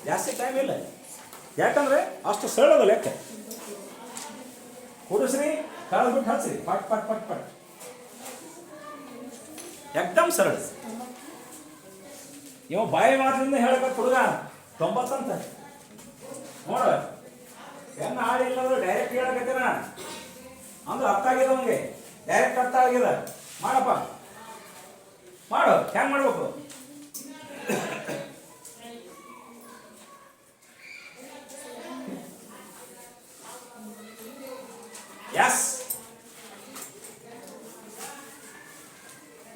ಜಾಸ್ತಿ ಟೈಮ್ ಇಲ್ಲ ಯಾಕಂದ್ರೆ ಅಷ್ಟು ಸರಳದ ಲೆಕ್ಕ ಕೂಡಿಸ್ರಿ ಕಳೆದ್ಬಿಟ್ಟು ಹಚ್ಚ್ರಿ ಪಟ್ ಪಟ್ ಪಟ್ ಪಟ್ ಎಕ್ದಮ್ ಸರಳ ಇವ ಬಾಯಿ ಮಾತಿನಿಂದ ಹೇಳಕ ಹುಡುಗ 90 ಅಂತ ನೋಡ ಹೆಣ್ಣ ಹಾಡು ಇಲ್ಲಂದ್ರೆ ಡೈರೆಕ್ಟ್ ಹೇಳಕತ್ತೀನ ಅಂದ್ರೆ ಅರ್ಥ ಆಗಿದೆ ಅವನಿಗೆ ಡೈರೆಕ್ಟ್ ಅರ್ಥ ಆಗಿದೆ ಮಾಡಪ್ಪ ಮಾಡು ಹೆಂಗ್ ಮಾಡ್ಬೇಕು ಎಸ್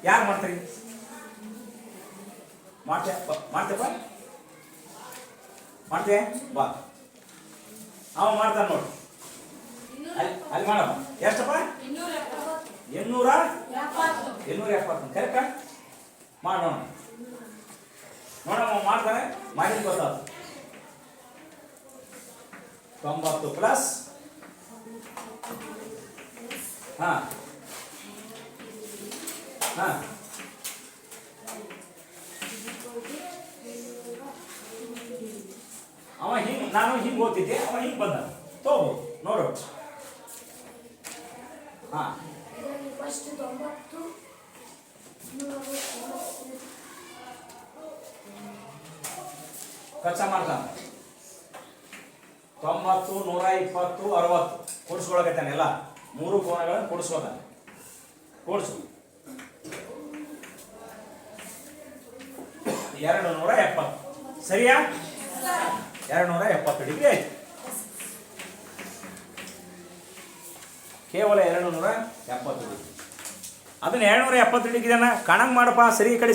ಯಾರು ಮಾಡ್ತೀರಿ ಮಾಡ್ತೇಪ್ಪ ಮಾಡ್ತೇ ಬಾ ಅವ ಮಾಡ್ತಾನೆ ನೋಡಿ ಅಲ್ಲಿ ಮಾಡಪ್ಪ ಎಷ್ಟಪ್ಪ 870 ಕರೆಕ್ಟಾ ಮಾಡೋಣ ನೋಡಮ್ಮ ಮಾಡ್ತಾನೆ ಮಾಡಿದ ಗೊತ್ತಾದ 90 ಪ್ಲಸ್ ಹಾ ಹಾ ಅವ ಹಿಂಗ್ ನಾನು ಹಿಂಗ್ ಓದ್ತಿದ್ದೆ ಅವ ಹಿಂಗ್ ಬಂದ ತಗೋ ನೋಡು ಹಾಂ ಫಸ್ಟ್ 90 ಕಚ್ಚಾ ಮಾಡ್ತಾನೆ 90 120 60 ಕೂಡಿಸ್ಕೊಳಕತ್ತಾನೆ ಎಲ್ಲ ಮೂರು ಕೋನಗಳನ್ನು ಕೂಡಿಸ್ಕೊತಾನೆ ಕೂಡಿಸು 270 ಸರಿಯಾ 270 ಡಿಗ್ರಿ ಆಯ್ತು ಕೇವಲ 270 ಡಿಗ್ರಿ ಅದನ್ನ 270 ಡಿಗ್ರಿನ ಕಾಣಂಗ್ ಮಾಡಪ್ಪ ಸರಿ ಈ ಕಡೆ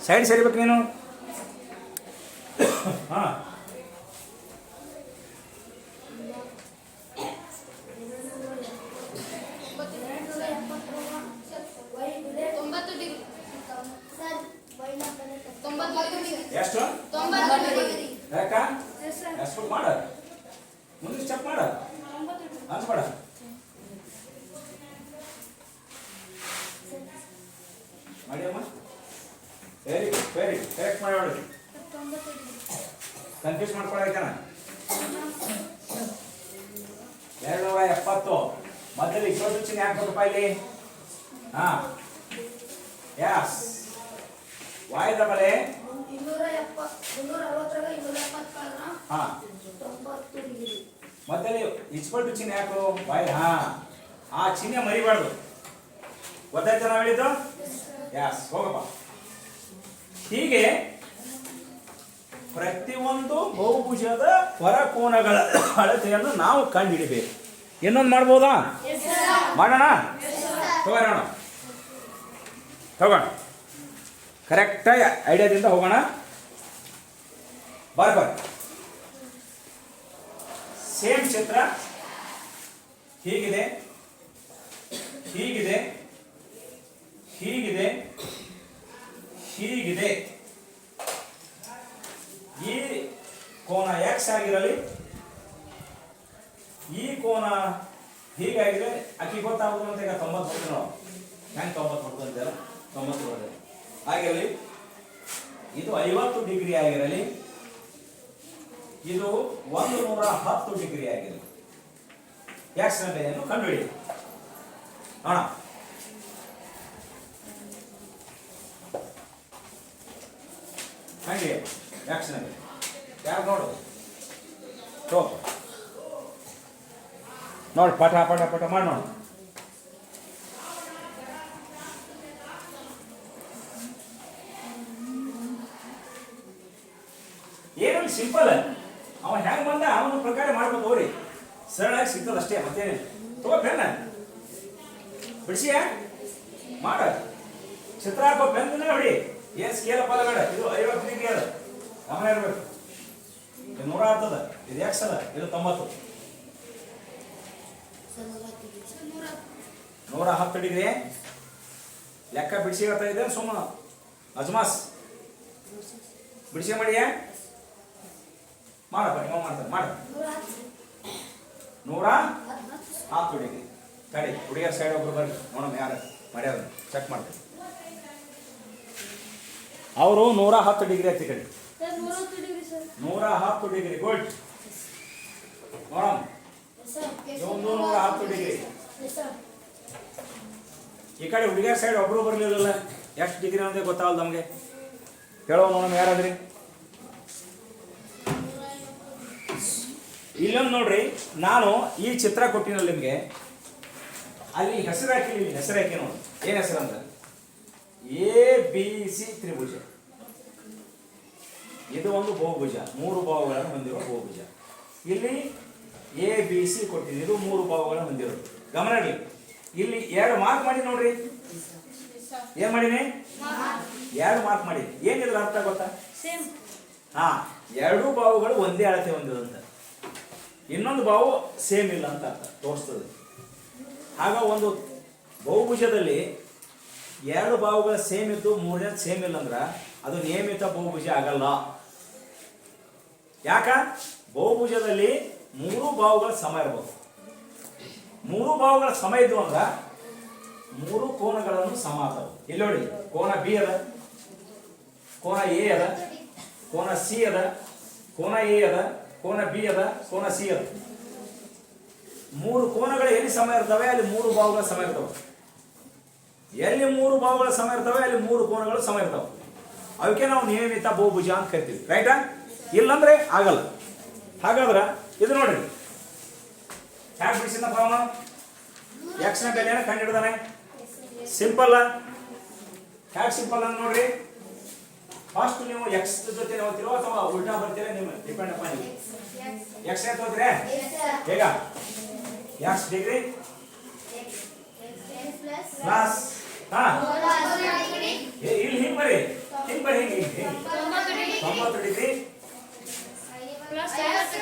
ಸೈಡ್ ಸರಿಬೇಕು ನೀನು ಹಾಂ ಎಷ್ಟು ಯಾಕ ಎಷ್ಟು ಮಾಡ ಮುಂದೆ ಸ್ಟೆಪ್ ಮಾಡ ಹಂಚ್ಬೇಡ ಮಾಡಿಯಮ್ಮ ವೆರಿ ಗುಡ್ ವೆರಿ ಕರೆಕ್ಟ್ ಮಾಡಿ ನೋಡಿ ಕನ್ಫ್ಯೂಸ್ ಮಾಡ್ಕೊಳಕನ 270 ಮೊದಲು 20 ಚಿನ್ನ ಯಾಕೆ ಬಂತಪ್ಪ ಇಲ್ಲಿ ಹಾಂ ಯಸ್ ವಾಯ್ದ ಬಲೆ 260 ಹಾಂ 90 ಡಿಗ್ರಿ ಮೊದಲು ಇಚ್ಕೊಟ್ಟು ಚಿಹ್ನೆ ಯಾಕು ಬಾಯ್ ಹಾಂ ಆ ಚಿಹ್ನೆ ಮರಿಬಾರ್ದು ಗೊತ್ತಾಯ್ತು ನಾವು ಹೇಳಿದ್ದು ಯಸ್ ಹೋಗಪ್ಪ ಹೀಗೆ ಪ್ರತಿಯೊಂದು ಬಹುಭುಜದ ಹೊರಕೋನಗಳ ಅಳತೆಯನ್ನು ನಾವು ಕಂಡುಹಿಡಿಬೇಕು ಇನ್ನೊಂದು ಮಾಡ್ಬೋದಾ ಮಾಡೋಣ ತಗೋಣ ಕರೆಕ್ಟಾಗಿ ಐಡಿಯಾದಿಂದ ಹೋಗೋಣ ಬರ್ರಿ ಸೇಮ್ ಚಿತ್ರ ಹೀಗಿದೆ ಹೀಗಿದೆ ಹೀಗಿದೆ ಹೀಗಿದೆ ಈ ಕೋನ ಎಕ್ಸ್ ಆಗಿರಲಿ ಈ ಕೋನ ಹೀಗಾಗಿದೆ ಅಕ್ಕಿ ಗೊತ್ತಾಗೋದು ಅಂತ ಈಗ 90 ಬರ್ತೀವಿ ನಾವು ಹೆಂಗೆ 90 ಬರ್ದಂತೆಲ್ಲ 90 ಬರ್ತದೆ ಆಗಿರಲಿ ಇದು 50 ಡಿಗ್ರಿ ಆಗಿರಲಿ ಇದು 110 ಡಿಗ್ರಿ ಆಗಿರಲಿ ಎಕ್ಸ್ ನ ಬೆಲೆಯನ್ನು ಕಂಡುಹಿಡಿ ನೋಡ ಹಾಗೆ ಎಕ್ಸ್ ನ ಬೆಲೆ ಯಾರು ನೋಡು ನೋಡಿ ಪಟ ಪಟ ಪಟ ಮಾಡಿ ನೋಡು ಏನೊಂದು ಸಿಂಪಲ್ ಅವ ಹೆಂಗ್ ಬಂದ ಅವನ ಪ್ರಕಾರ ಮಾಡ್ಬೋದು ಹೋಗ್ರಿ ಸರಳಾಗಿ ಸಿಗ್ತದ ಅಷ್ಟೇ ಮತ್ತೇನಿಲ್ಲ ತಗೋ ಪೆನ್ನ ಬಿಡಿಸಿಯ ಮಾಡ ಚಿತ್ರ ಹಾಕೋ ಪೆನ್ನ ಹೊಡಿ ಏನ್ ಸ್ಕೇಲ್ ಅಪ್ಪ ಬೇಡ ಇದು 50 ಡಿಗ್ರಿ ಅದ ಗಮನ ಇರ್ಬೇಕು ಇದು 100 ಆಗ್ತದ ಇದು ಎಕ್ಸ್ ಅದ ಇದು 90 110 ಡಿಗ್ರಿ ಲೆಕ್ಕ ಬಿಡಿಸಿ ಹೇಳ್ತಾ ಇದೆ ಸುಮ್ಮ ಅಜ್ಮಾಸ್ ಬಿಡಿಸಿ ಮಾಡಿಯ ಮಾಡಪ್ಪ ನೀವು ಮಾಡ್ತಾರೆ ಮಾಡ 110 ಡಿಗ್ರಿ ತಡಿ ಹುಡುಗಿಯರ ಸೈಡ್ ಒಬ್ರು ಬರ್ರಿ ನೋಡಮ್ಮ ಯಾರು ಮಾಡ್ಯಾರ ಚೆಕ್ ಮಾಡ್ತಾರೆ ಅವರು 110 ಡಿಗ್ರಿ ಹತ್ತಿ ಕಡೆ 110 ಡಿಗ್ರಿ ಗುಡ್ ನೋಡಮ್ಮ ಒಂದು 110 ಡಿಗ್ರಿ ಈ ಕಡೆ ಹುಡುಗಿಯರ ಸೈಡ್ ಒಬ್ರು ಬರ್ಲಿಲ್ಲ ಎಷ್ಟು ಡಿಗ್ರಿ ಅನ್ನೋದೇ ಗೊತ್ತಾಗಲ್ಲ ನಮಗೆ ಹೇಳೋ ನೋಡಮ್ಮ ಯಾರಾದ್ರಿ ಇಲ್ಲೊಂದು ನೋಡ್ರಿ ನಾನು ಈ ಚಿತ್ರ ಕೊಟ್ಟಿನಲ್ಲಿ ನಿಮಗೆ ಅಲ್ಲಿ ಹೆಸರು ಹಾಕಿ ನೋಡಿ ಏನು ಹೆಸರು ಅಂದ್ರೆ ABC ತ್ರಿಭುಜ ಇದು ಒಂದು ಬಹುಭುಜ 3 ಬಾಹುಗಳನ್ನು ಹೊಂದಿರುವ ಬಹುಭುಜ ಇಲ್ಲಿ ABC ಕೊಟ್ಟಿದ್ದೀನಿ ಇದು 3 ಬಾಹುಗಳನ್ನು ಹೊಂದಿರೋದು ಗಮನ ಇರಲಿ ಇಲ್ಲಿ 2 ಮಾರ್ಕ್ ಮಾಡಿ ನೋಡ್ರಿ ಏನ್ ಮಾಡೀನಿ 2 ಮಾರ್ಕ್ ಮಾಡಿ ಏನಿದ್ರ ಅರ್ಥ ಗೊತ್ತಾ ಹಾ 2 ಬಾಹುಗಳು ಒಂದೇ ಅಳತೆ ಹೊಂದಿರೋದಂತ ಇನ್ನೊಂದು ಬಾವು ಸೇಮ್ ಇಲ್ಲ ಅಂತ ಅರ್ಥ ತೋರಿಸ್ತದೆ ಆಗ ಒಂದು ಬಹುಭುಜದಲ್ಲಿ 2 ಬಾಹುಗಳ ಸೇಮ್ ಇದ್ದು 3 ಸೇಮ್ ಇಲ್ಲ ಅಂದ್ರೆ ಅದು ನಿಯಮಿತ ಬಹುಭುಜ ಆಗಲ್ಲ ಯಾಕ ಬಹುಭುಜದಲ್ಲಿ 3 ಬಾಹುಗಳ ಸಮ ಇರಬಹುದು 3 ಬಾಹುಗಳ ಸಮ ಇದ್ದು ಅಂದ್ರ 3 ಕೋನಗಳನ್ನು ಸಮ ಆದವು ಇಲ್ಲಿ ನೋಡಿ ಕೋನ ಬಿ ಅದ ಕೋನ ಎ ಅದ ಕೋನ ಸಿ ಅದ ಕೋನ ಎ ಅದ ಕೋನ ಬಿ ಅದ ಕೋನ ಸಿ ಅದ ಮೂರು ಕೋನಗಳು ಎಲ್ಲಿ ಸಮ ಇರ್ತವೆ ಅಲ್ಲಿ ಮೂರು ಬಾಹುಗಳ ಸಮ ಇರ್ತವೆ. ಎಲ್ಲಿ ಮೂರು ಬಾಹುಗಳ ಸಮ ಇರ್ತವೆ ಅಲ್ಲಿ ಮೂರು ಕೋನಗಳು ಸಮ ಇರ್ತವೆ. ಅವಕ್ಕೆ ನಾವು ನಿಯಮಿತ ಬಹುಭುಜ ಅಂತ ಕರಿತೀವಿ. ರೈಟಾ? ಇಲ್ಲಂದ್ರೆ ಆಗಲ್ಲ. ಹಾಗಾದ್ರೆ ಇದು ನೋಡ್ರಿ, ಹ್ಯಾಕ್ ಬಿಡಿಸಿದ ಭಾವನ ಎಕ್ಸ್ ನ ಬೆಲೆಯನ್ನು ಕಂಡು ಹಿಡ್ದಾನೆ. ಸಿಂಪಲ್. ಹ್ಯಾಕ್ ಸಿಂಪಲ್ ಅಂತ ನೋಡ್ರಿ. ಫಸ್ಟ್ ನೀವು ಎಕ್ಸ್ ಜೊತೆ ಓದ್ತಿರೋ ಅಥವಾ ಉಲ್ಟಾ ಬರ್ತೀರಾ ನಿಮ್ಮ ಡಿಪೆಂಡ್ ಅಪಾನ್ ನೀವು. ಎಕ್ಸ್ ಏನ್ ತಗೋತೀರಾ? ಬೇಗ ಎಕ್ಸ್ ಡಿಗ್ರಿ ಪ್ಲಸ್ ಇಲ್ಲಿ ಹಿಂಗ್ ಬರ್ರಿ, ಹಿಂಗ್ ಬರ್ರಿ, ಹಿಂಗೆ 90 degree plus 50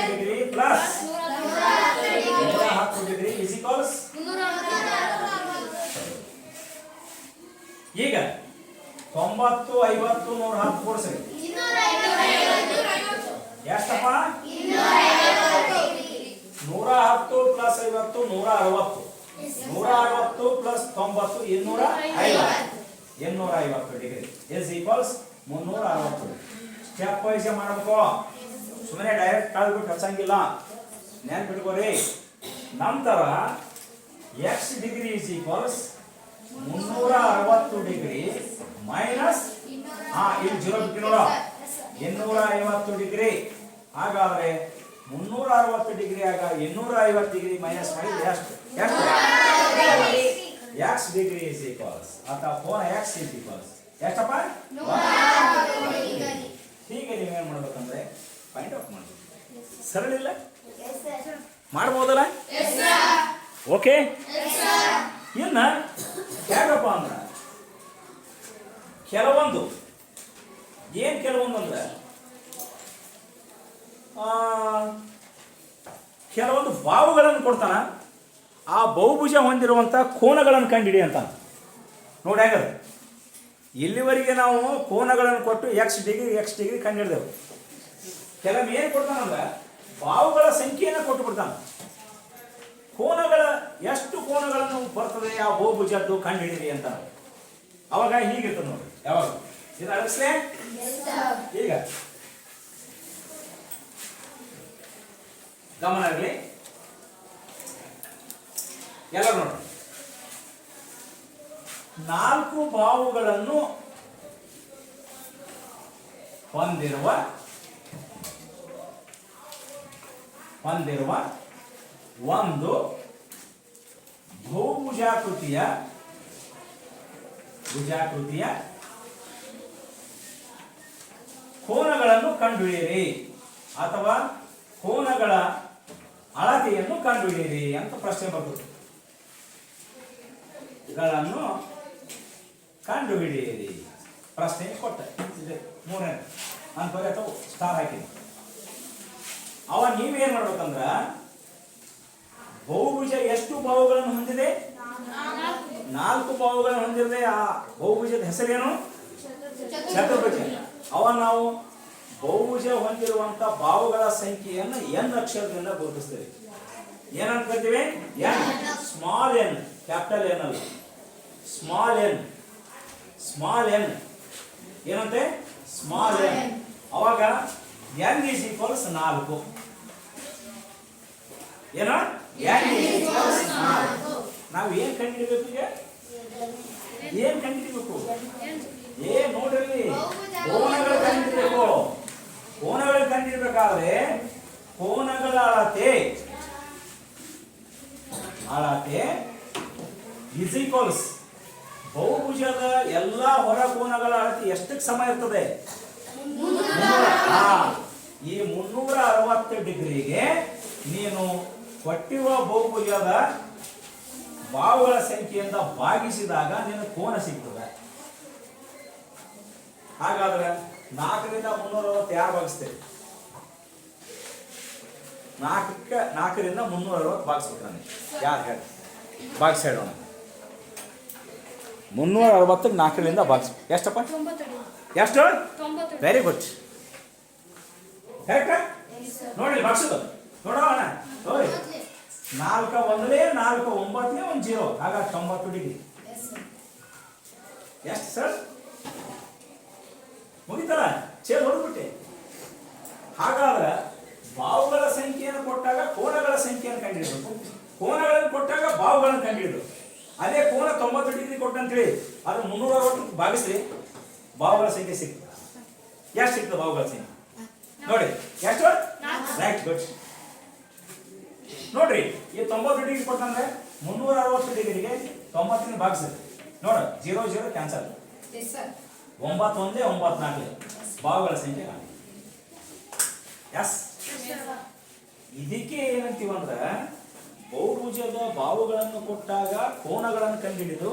degree plus 110 degree is equals. ಈಗ 90 50 110 ಕೂಡಿಸ್ರಿ ಎಷ್ಟಪ್ಪ? 110 plus 50 160. 160 plus 90 250 degree is equals 360. Stepwise ಮಾಡಬೇಕು, ಸುಮ್ಮನೆ ಡೈರೆಕ್ಟ್ ಕಳೆದ್ಬಿಟ್ಟು ಹಚ್ಚಂಗಿಲ್ಲ. ನೆನ್ಪಿಟ್ಕೋರಿ. ನಂತರ x degree is equals 360 degree minus ಇಲ್ಲಿ 0 ಬಿಟ್ಟಿನೋಡ 250 ಡಿಗ್ರಿ. ಹಾಗಾದ್ರೆ 360 ಡಿಗ್ರಿ ಆಗ 250 ಡಿಗ್ರಿ ಮೈನಸ್ ಮಾಡಿದ್ರೆ ಎಷ್ಟು? ಎಕ್ಸ್ ಡಿಗ್ರಿ ಇಸ್ ಈಕ್ವಲ್ಸ್ ಅಥವಾ ಕೋನ ಎಕ್ಸ್ ಇಸ್ ಈಕ್ವಲ್ಸ್ ಎಷ್ಟಪ್ಪ? ಹೀಗೆ ನೀವೇನ್ ಮಾಡ್ಬೇಕಂದ್ರೆ ಫೈಂಡ್ ಔಟ್ ಮಾಡ್ಬೇಕು. ಸರಳ ಇಲ್ಲ? ಮಾಡ್ಬೋದಲ್ಲ? ಓಕೆ. ಇನ್ನ ಹೇಗಪ್ಪ ಅಂದ್ರೆ ಕೆಲವೊಂದು ಅಂದ್ರೆ ಕೆಲವೊಂದು ಬಾವುಗಳನ್ನು ಕೊಡ್ತಾನ. ಆ ಬಹುಭುಜ ಹೊಂದಿರುವಂಥ ಕೋನಗಳನ್ನು ಕಂಡುಹಿಡಿ ಅಂತ ನೋಡಿ. ಹೇಗದ ಇಲ್ಲಿವರೆಗೆ ನಾವು ಕೋನಗಳನ್ನು ಕೊಟ್ಟು ಎಕ್ಸ್ ಡಿಗ್ರಿ ಕಂಡುಹಿಡಿದೆವು. ಕೆಲವೊಮ್ಮೆ ಏನು ಕೊಡ್ತಾನಂದ್ರೆ ಬಾವುಗಳ ಸಂಖ್ಯೆಯನ್ನು ಕೊಟ್ಟು ಬಿಡ್ತಾನೆ. ಕೋನಗಳ ಎಷ್ಟು ಕೋನಗಳನ್ನು ಬರ್ತದೆ ಆ ಬಹುಭುಜದ್ದು ಕಂಡುಹಿಡಿರಿ ಅಂತ. ಅವಾಗ ಹೀಗಿರ್ತದೆ ನೋಡಿ. ಯಾವಾಗ ಇದು ಅಳಿಸ್ಲೇ? ಈಗ ಗಮನ ಇರಲಿ ಎಲ್ಲ ನೋಡಿ. 4 ಬಾವುಗಳನ್ನು ಹೊಂದಿರುವ ಒಂದು ಬಹುಭುಜಾಕೃತಿಯ ಕೋನಗಳನ್ನು ಕಂಡುಹಿಡಿಯಿರಿ ಅಥವಾ ಕೋನಗಳ ಅಳತೆಯನ್ನು ಕಂಡುಹಿಡಿಯಿರಿ ಅಂತ ಪ್ರಶ್ನೆ ಬರ್ತದೆ. ಗಳನ್ನು ಕಂಡುಹಿಡಿಯಿರಿ ಪ್ರಶ್ನೆ ಕೊಟ್ಟ. ಮೂರನೇ ಅನ್ಕೋರಿ ಅಥವಾ ಸ್ಟಾರ್ ಹಾಕಿದೆ. ಅವ ನೀವೇನ್ ಮಾಡ್ಬೇಕಂದ್ರ ಬಹುಭುಜ ಎಷ್ಟು ಬಾಹುಗಳನ್ನು ಹೊಂದಿದೆ? 4 ಬಾಹುಗಳನ್ನು ಹೊಂದಿರದೆ ಆ ಬಹುಭುಜದ ಹೆಸರೇನು? ಚತುರ್ಭುಜ. ಅವ ನಾವು ಬಹುಭುಜ ಹೊಂದಿರುವಂತ ಬಾಹುಗಳ ಸಂಖ್ಯೆಯನ್ನು ಎನ್ ಅಕ್ಷರದಿಂದ ಗುರುತಿಸ್ತೇವೆ. ಏನಂತ ಕರಿತೀವಿ? N. Small N, capital N ಅಲ್ಲ. ಸ್ಮಾಲ್ ಎನ್ ಏನಂತೆ? Small N. ಅವಾಗ ಎನ್ ಈಸ್ ಈಕ್ವಲ್ಸ್ 4. ಏನ? N is equals 4. ನಾವು ಏನ್ ಕಂಡುಹಿಡಿಬೇಕು? ಈಗ ಏನ್ ಕಂಡುಹಿಡಿಬೇಕು? ನೋಡ್ರಿ, ಕೋನಗಳು ಕಂಡುಹಿಡಿಬೇಕು. ಕೋನಗಳು ಕಂಡುಹಿಡಬೇಕಾದ್ರೆ ಕೋನಗಳ ಅಳತೆ ಇಸ್ ಈಕ್ವಲ್ಸ್ ಬಹುಭುಜದ ಎಲ್ಲಾ ಹೊರ ಕೋನಗಳ ಅಳತೆ ಎಷ್ಟಕ್ಕೆ ಸಮ ಇರ್ತದೆ? ಈ 360 ಡಿಗ್ರಿಗೆ ನೀನು ಕೊಟ್ಟಿರುವ ಬಹುಭುಜದ ಬಾಹುಗಳ ಸಂಖ್ಯೆಯಿಂದ ಭಾಗಿಸಿದಾಗ ನಿನಗೆ ಕೋನ ಸಿಗ್ತದೆ. ಹಾಗಾದ್ರೆ 4ರಿಂದ 360 ಯಾರು ಭಾಗಿಸ್ತೇವೆ? 4ರಿಂದ 360 ಭಾಗಿಸ್ಬೇಕಾನೆ. ಯಾರು ಹೇಳಿ? ಭಾಗಿಸಿ ಹೇಳೋಣ. 360ಕ್ಕೆ 4ರಿಂದ ಭಾಗಿಸ್ ಎಷ್ಟಪ್ಪ? ಎಷ್ಟು? Very good. ಕರೆಕ್ಟಾ? ನೋಡಿ ಭಾಗಿಸೋದು ನೋಡೋಣ. ನೋಡಿ 4 1 4 9 1 0 ಹಾಗಾಗಿ 90 ಡಿಗ್ರಿ. ಎಷ್ಟು ಸರ್? ಮುಗಿತಲ್ಲ? ಚೇರ್ ಹೊಡೆದ್ಬಿಟ್ಟೆ. ಹಾಗಾದ್ರೆ ಬಾವುಗಳ ಸಂಖ್ಯೆಯನ್ನು ಕೊಟ್ಟಾಗ ಕೋನಗಳ ಸಂಖ್ಯೆಯನ್ನು ಕಂಡುಹಿಡಬೇಕು, ಕೋನಗಳನ್ನು ಕೊಟ್ಟಾಗ ಬಾವುಗಳನ್ನು ಕಂಡುಹಿಡಬೇಕು. ಅದೇ ಕೋನ 90 ಡಿಗ್ರಿ ಕೊಟ್ಟಂತೇಳಿ ಅದು 360 ಭಾಗಿಸ್ರಿ, ಬಾವುಗಳ ಸಂಖ್ಯೆ ಸಿಗ್ತದೆ. ಎಷ್ಟು ಸಿಗ್ತದೆ ಬಾವುಗಳ ಸಂಖ್ಯೆ ನೋಡಿ? ಎಷ್ಟು? Right, good. ನೋಡ್ರಿ, ಈ 90 ಡಿಗ್ರಿ ಕೊಟ್ಟಂದ್ರೆ 360 ಡಿಗ್ರಿಗೆ 90 ಭಾಗಿಸ್ರಿ. ನೋಡ, 0 0 ಕ್ಯಾನ್ಸಲ್. 9 1 9 4 ಬಾವುಗಳ ಸಂಖ್ಯೆ ಕಾಣಿ. ಎಸ್, ಇದಕ್ಕೆ ಏನಂತೀವಂದ್ರೆ ಬಹುಭುಜದ ಬಾವುಗಳನ್ನು ಕೊಟ್ಟಾಗ ಕೋನಗಳನ್ನು ಕಂಡುಹಿಡಿದು,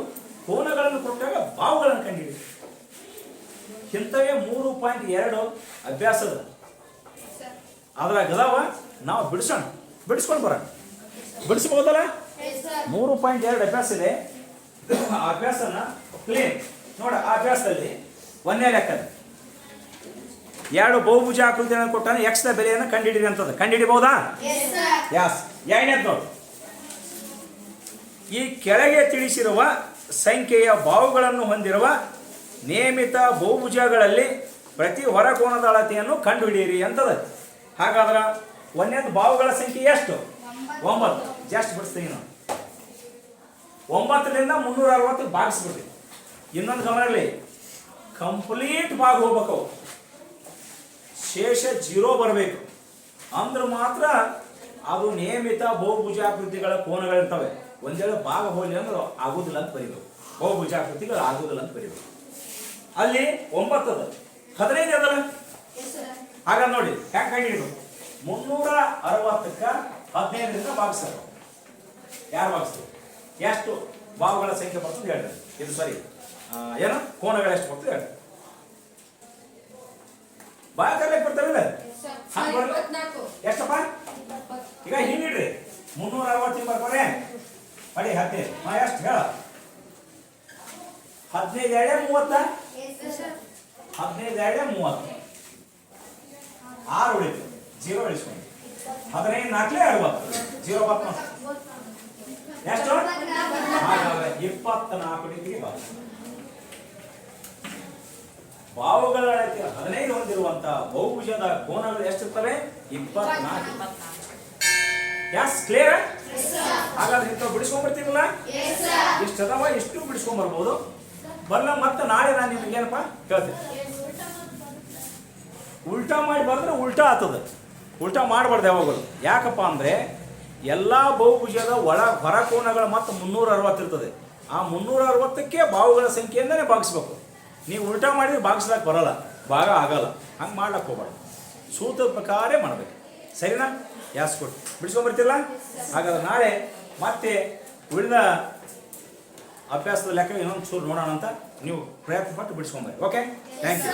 ಕೋನಗಳನ್ನು ಕೊಟ್ಟಾಗ ಬಾವುಗಳನ್ನು ಕಂಡುಹಿಡಿದು. ಇಂಥವೇ 3.2 ಅಭ್ಯಾಸದ ಅದ್ರಾಗ ಅದಾವ. ನಾವು ಬಿಡಿಸ್ಕೊಂಡು ಬರೋಣ. ಬಿಡಿಸ್ಬೋದಲ್ಲ? 3.2 ಅಭ್ಯಾಸ ಇದೆ. ಆ ಅಭ್ಯಾಸನ ಪ್ಲೇನ್ ನೋಡ. ಆ ಅಭ್ಯಾಸದಲ್ಲಿ ಒಂದೇ ಲೆಕ್ಕದ 2 ಬಹುಭುಜ ಆಕೃತಿಯನ್ನು ಕೊಟ್ಟಾನೆ, ಎಕ್ಸ್ ನ ಬೆಲೆಯನ್ನು ಕಂಡುಹಿಡಿರಿ ಅಂತದ. ಕಂಡುಹಿಡಿಬಹುದಾ? ಯಸ್. ಎರಡನೇದು ನೋಡಿ, ಈ ಕೆಳಗೆ ತಿಳಿಸಿರುವ ಸಂಖ್ಯೆಯ ಬಾವುಗಳನ್ನು ಹೊಂದಿರುವ ನಿಯಮಿತ ಬಹುಭುಜಗಳಲ್ಲಿ ಪ್ರತಿ ಹೊರಕೋನದ ಅಳತೆಯನ್ನು ಕಂಡುಹಿಡಿಯಿರಿ ಅಂತದ. ಹಾಗಾದ್ರೆ ಒಂದನೇದು ಬಾವುಗಳ ಸಂಖ್ಯೆ ಎಷ್ಟು? 9. ಜಸ್ಟ್ ಬಿಡಿಸ್ತೀವಿ ನಾವು. 9ರಿಂದ 360 ಭಾಗಿಸ್ಬಿಡ್ತೀವಿ. ಇನ್ನೊಂದು ಗಮನ ಇರಲಿ, ಕಂಪ್ಲೀಟ್ ಭಾಗ ಹೋಗ್ಬೇಕು, ಶೇಷ 0 ಬರಬೇಕು. ಅಂದ್ರೆ ಮಾತ್ರ ಅದು ನಿಯಮಿತ ಬಹುಭುಜಾಕೃತಿಗಳ ಕೋನಗಳಿರ್ತವೆ. ಒಂದೇಳೆ ಭಾಗ ಹೋಗಲಿ ಅಂದ್ರೆ ಆಗುದಿಲ್ಲ ಅಂತ ಬರೀಬೇಕು. ಬಹುಭುಜಾಕೃತಿಗಳು ಆಗುದಿಲ್ಲ ಅಂತ ಬರೀಬೇಕು. ಅಲ್ಲಿ 9 ಅದ, 15 ಅದಲ್ಲ. ಹಾಗಾದ್ರೆ ನೋಡಿ ಹ್ಯಾಂಗ ಕಂಡುಹಿಡಿಬೇಕು? 360ಕ್ಕ 15ರಿಂದ ಭಾಗಿಸ್ತಾರೆ. ಯಾರು ಭಾಗಿಸ್ತಾರೆ? ಎಷ್ಟು ಬಾವುಗಳ ಸಂಖ್ಯೆ ಬರ್ತದೆ ಹೇಳ್ರಿ. ಇದು ಸರಿ, ಏನು ಕೋನಗಳು ಎಷ್ಟು ಬರ್ತದೆ ಹೇಳ್ರಿ. ಬಾಯ ಕರ್ಲಿಕ್ಕೆ ಬರ್ತಾವಿಲ್ಲ? ಎಷ್ಟಪ್ಪ? ಈಗ ಹಿಂಗಿಡ್ರಿ, 360 ಬರ್ತಾರೆ ಅಡಿ 15. ಎಷ್ಟು ಹೇಳ? 15 2 30. 15 2 30. 6 ಉಳಿತು, 0 ಇಳಿಸ್ಕೊಂಡು. 15 4 60, 0 ಬರ್ತದೆ. ಎಷ್ಟು? ಹಾಗಾದ್ರೆ 24 ಡಿಗ್ರಿ ಬಾವುಗಳ ಅಳತೆ 15 ಹೊಂದಿರುವಂತಹ ಬಹುಭುಜದ ಕೋನಗಳು ಎಷ್ಟಿರ್ತವೆ? 24. As clear? ಹಾಗಾದ್ರೆ ಇಂಥ ಬಿಡಿಸ್ಕೊಂಡ್ಬರ್ತೀವಲ್ಲ, ಇಷ್ಟು ಅದಾವ, ಇಷ್ಟು ಬಿಡಿಸ್ಕೊಂಡ್ಬರ್ಬೋದು. ಬರಲ್ಲ ಮತ್ತೆ ನಾಳೆ ನಾನು ನಿಮ್ಗೆ ಏನಪ್ಪ ಹೇಳ್ತೀನಿ. ಉಲ್ಟಾ ಮಾಡಿ ಬರೆದ್ರೆ ಉಲ್ಟಾ ಆಗ್ತದೆ. ಉಲ್ಟಾ ಮಾಡಬಾರ್ದು ಯಾವಾಗಲೂ. ಯಾಕಪ್ಪ ಅಂದರೆ ಎಲ್ಲ ಬಹುಭುಜದ ಹೊರ ಕೋನಗಳು ಮತ್ತೆ 360 ಇರ್ತದೆ. ಆ 360ಕ್ಕೆ ಬಾವುಗಳ ಸಂಖ್ಯೆಯಿಂದನೇ ಭಾಗಿಸ್ಬೇಕು. ನೀವು ಉಲ್ಟಾ ಮಾಡಿದ್ರೆ ಭಾಗಿಸ್ಲಾಕ ಬರಲ್ಲ, ಭಾಗ ಆಗಲ್ಲ. ಹಂಗೆ ಮಾಡ್ಲಕ್ಕೆ ಹೋಗ್ಬಾರ್ದು, ಸೂತ್ರದ ಪ್ರಕಾರ ಮಾಡಬೇಕು. ಸರಿನಾ? ಯಾಸ್ ಕೊಟ್ಟು ಬಿಡಿಸ್ಕೊಂಡ್ಬರ್ತಿಲ್ಲ? ಹಾಗಾದ್ರೆ ನಾಳೆ ಮತ್ತೆ ಉಳಿದ ಅಭ್ಯಾಸದ ಲೆಕ್ಕ ಇನ್ನೊಂದು ಚೂರು ನೋಡೋಣ ಅಂತ ನೀವು ಪ್ರಯತ್ನ ಪಟ್ಟು ಬಿಡಿಸ್ಕೊಂಬರ್ರಿ. Okay, thank you.